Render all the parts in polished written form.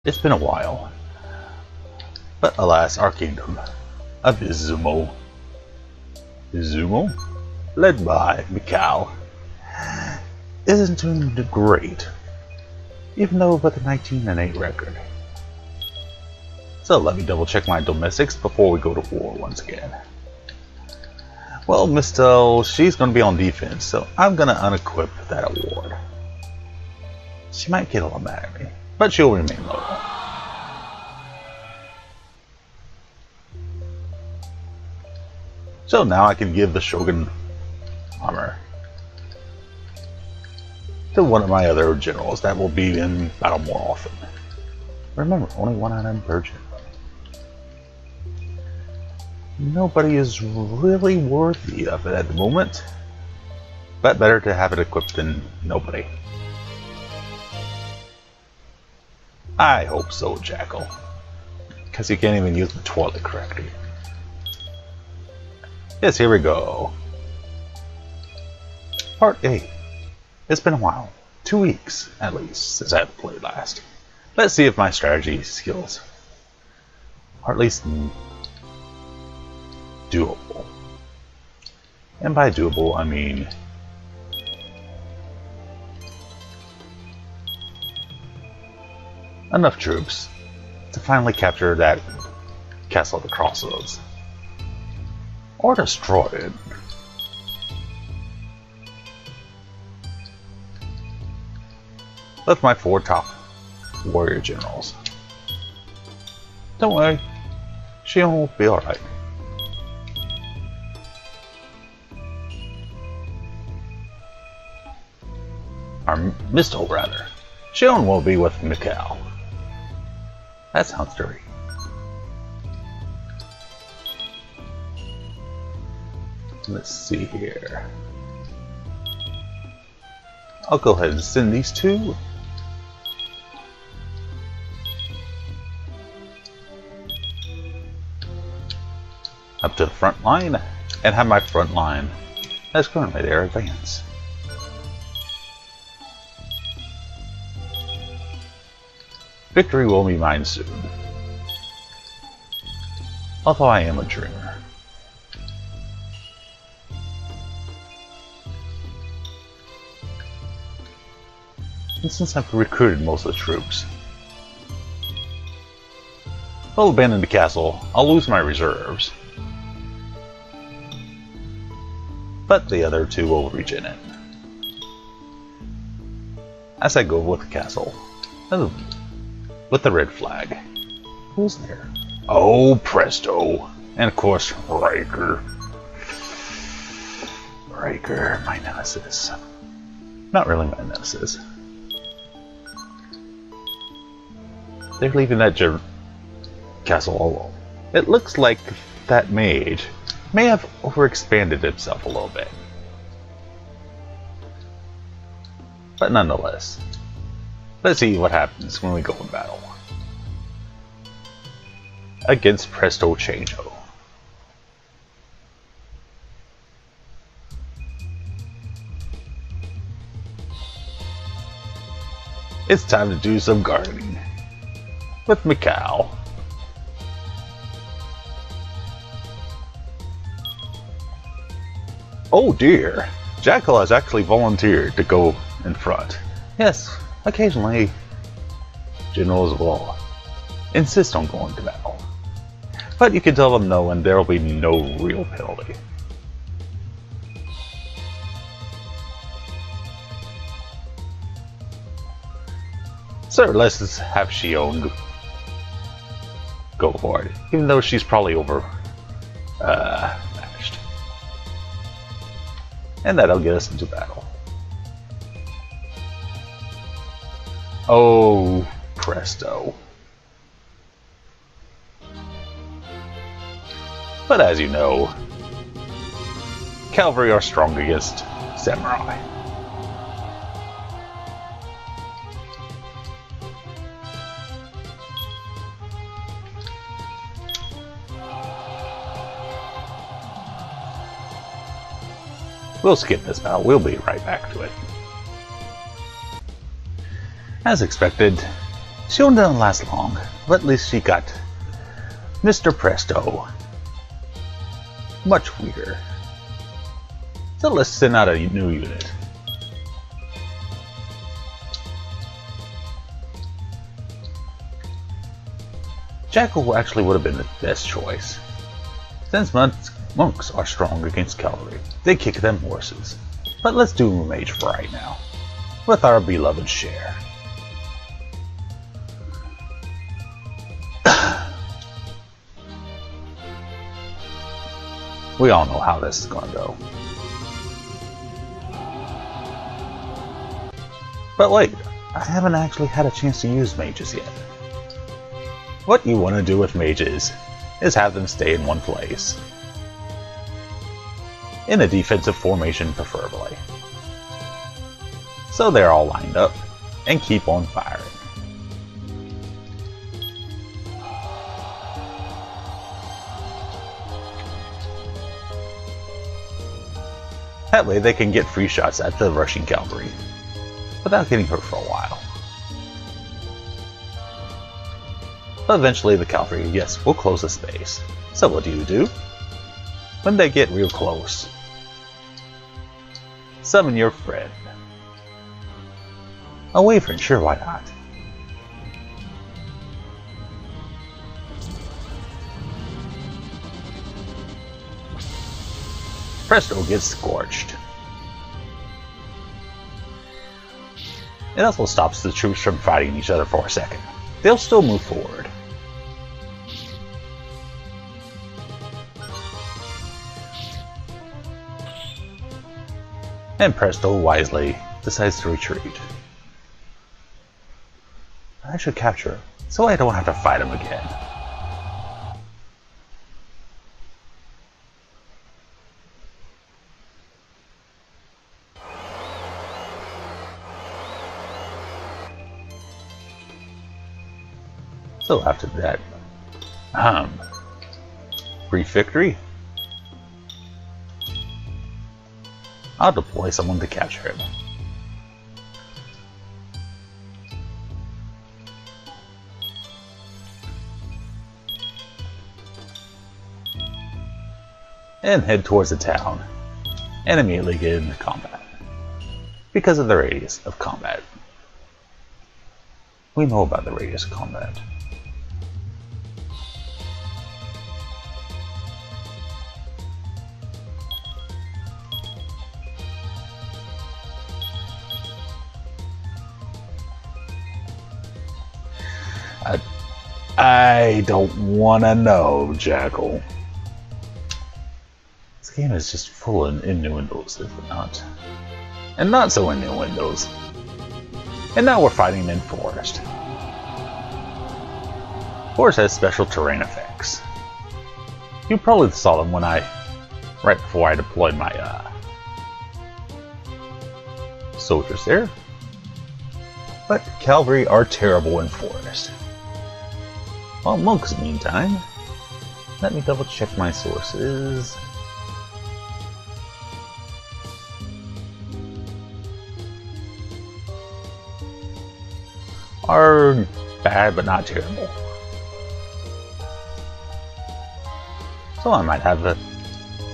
It's been a while, but alas, our kingdom of Izumo, led by Mikau, isn't doing great, even though with a 19-8 record. So let me double check my domestics before we go to war once again. Well, Miss Tell, she's going to be on defense, so I'm going to unequip that award. She might get a little mad at me, but she'll remain loyal. So now I can give the Shogun armor to one of my other generals that will be in battle more often. Remember, only 1 item per general. Nobody is really worthy of it at the moment, but better to have it equipped than nobody. I hope so, Jackal, because you can't even use the toilet correctly. Yes, here we go. Part 8. It's been a while. 2 weeks, at least, since I have played last. Let's see if my strategy skills are at least doable. And by doable, I mean enough troops to finally capture that Castle of the Crossroads. Or destroy it. That's my 4 top warrior generals. Don't worry, Shion will be alright. Or Misto, rather. Shion will be with Mikau. That sounds dirty. Let's see here. I'll go ahead and send these 2. Up to the front line and have my front line as currently there advance. Victory will be mine soon. Although I am a dreamer. And since I've recruited most of the troops, I'll abandon the castle. I'll lose my reserves. But the other 2 will regen it. As I go with the castle. Oh, with the red flag. Who's there? Oh, presto! And of course, Riker. Riker, my nemesis. Not really my nemesis. They're leaving that castle alone. It looks like that mage may have overexpanded himself a little bit. But nonetheless, let's see what happens when we go in battle. Against Presto Chango. It's time to do some gardening. With Mikau. Oh dear! Jackal has actually volunteered to go in front. Yes, occasionally generals will insist on going to battle. But you can tell them no and there will be no real penalty. So let's have Shion go for it, even though she's probably matched. And that'll get us into battle. Oh, presto. But as you know, cavalry are strong against samurai. We'll skip this battle, we'll be right back to it. As expected, She didn't last long, but at least she got Mr. Presto. Much weaker. So let's send out a new unit. Jackal actually would have been the best choice. Since monks are strong against cavalry, they kick them horses. But let's do mage for right now, with our beloved share. We all know how this is going to go. But wait, I haven't actually had a chance to use mages yet. What you want to do with mages is have them stay in one place. In a defensive formation preferably. So they're all lined up and keep on firing. That way they can get free shots at the rushing cavalry without getting hurt for a while. But eventually the cavalry, yes, will close the space. So what do? When they get real close, summon your friend. A wyvern, sure, why not? Presto gets scorched. It also stops the troops from fighting each other for a second. They'll still move forward. And Presto wisely decides to retreat. I should capture him, so I don't have to fight him again. So after that, brief victory. I'll deploy someone to capture him. And head towards the town, and immediately get into combat. Because of the radius of combat. We know about the radius of combat. I don't wanna know, Jackal. This game is just full of innuendos, is it not? And not so innuendos. And now we're fighting in Forest. Forest has special terrain effects. You probably saw them when right before I deployed my soldiers there. But cavalry are terrible in Forest. While monks, meantime, let me double check my sources. Are bad but not terrible. So I might have an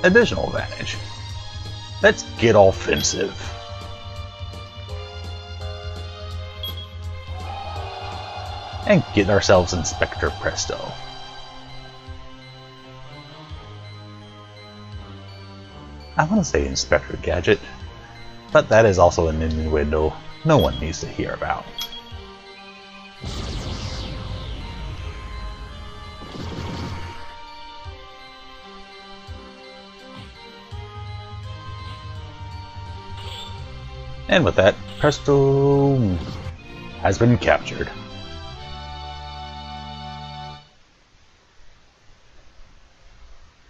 additional advantage. Let's get offensive. And get ourselves Inspector Presto. I want to say Inspector Gadget, but that is also an innuendo no one needs to hear about. And with that, Presto has been captured.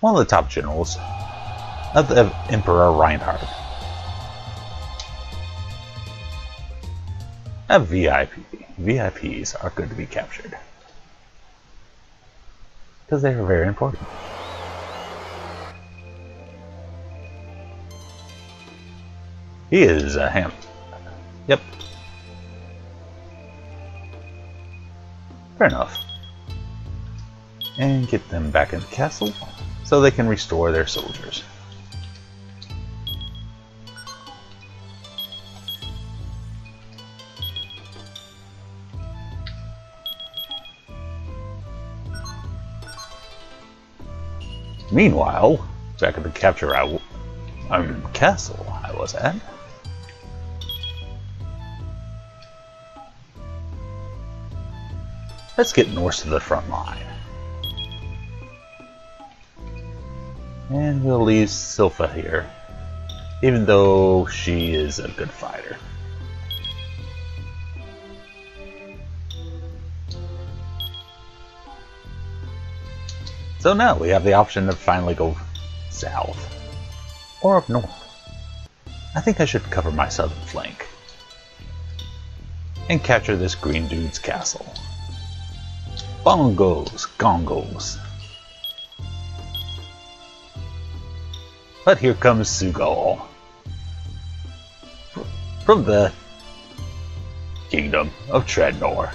One of the top generals of the Emperor Reinhardt. A VIP. VIPs are good to be captured. Because they are very important. He is a ham. Yep. Fair enough. And get them back in the castle so they can restore their soldiers. Meanwhile, back at the castle I was at, let's get north to the front line. And we'll leave Silpha here, even though she is a good fighter. So now we have the option to finally go south, or up north. I think I should cover my southern flank, and capture this green dude's castle. Bongos, gongos. But here comes Sugal from the Kingdom of Trednor,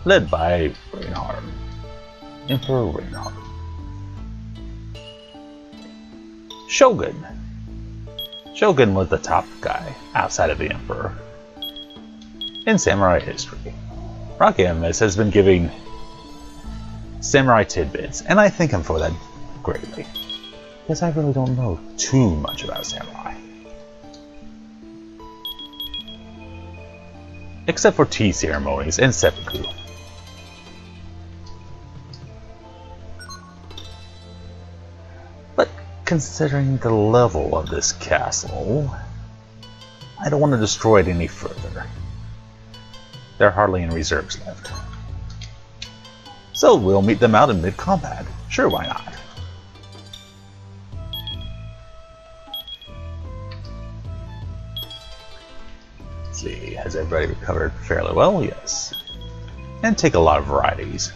led by Reinhard, Emperor Reinhard. Shogun. Shogun was the top guy outside of the Emperor in samurai history. Rocky MS has been giving samurai tidbits, and I thank him for that greatly, because I really don't know too much about samurai. Except for tea ceremonies and seppuku. But considering the level of this castle, I don't want to destroy it any further. There are hardly any reserves left. So we'll meet them out in mid-combat. Sure, why not? Let's see, has everybody recovered fairly well? Yes. And take a lot of varieties.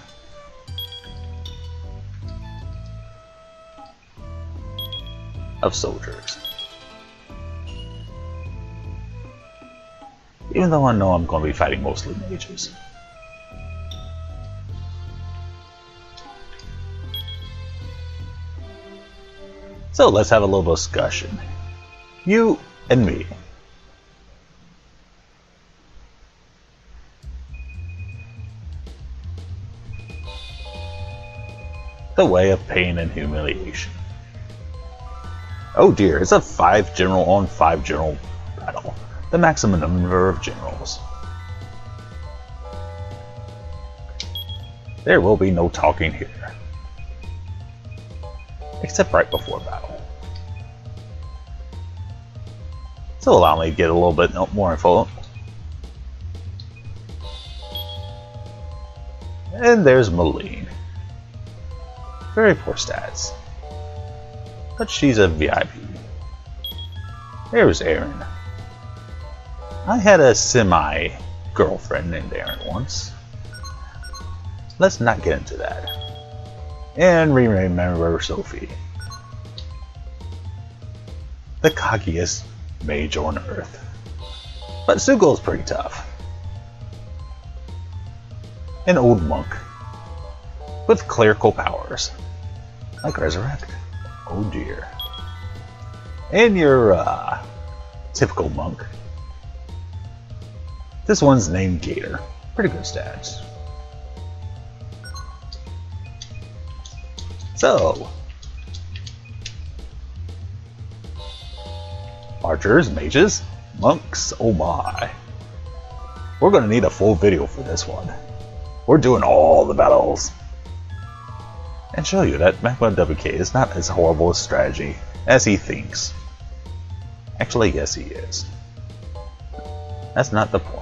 Of soldiers. Even though I know I'm going to be fighting mostly mages. So let's have a little discussion. You and me. The way of pain and humiliation. Oh dear, it's a 5 general on 5 general battle. The maximum number of generals. There will be no talking here. Except right before battle. So allow me to get a little bit more info. And there's Malene. Very poor stats. But she's a VIP. There's Aaron. I had a semi-girlfriend named Aaron once. Let's not get into that. And remember Sophie. The cockiest mage on earth. But Sugal's pretty tough. An old monk. With clerical powers. Like Resurrect. Oh dear. And your typical monk. This one's named Gator. Pretty good stats. So, archers, mages, monks, oh my. We're gonna need a full video for this one. We're doing all the battles. And show you that magmawk is not as horrible a strategy as he thinks. Actually, yes he is. That's not the point.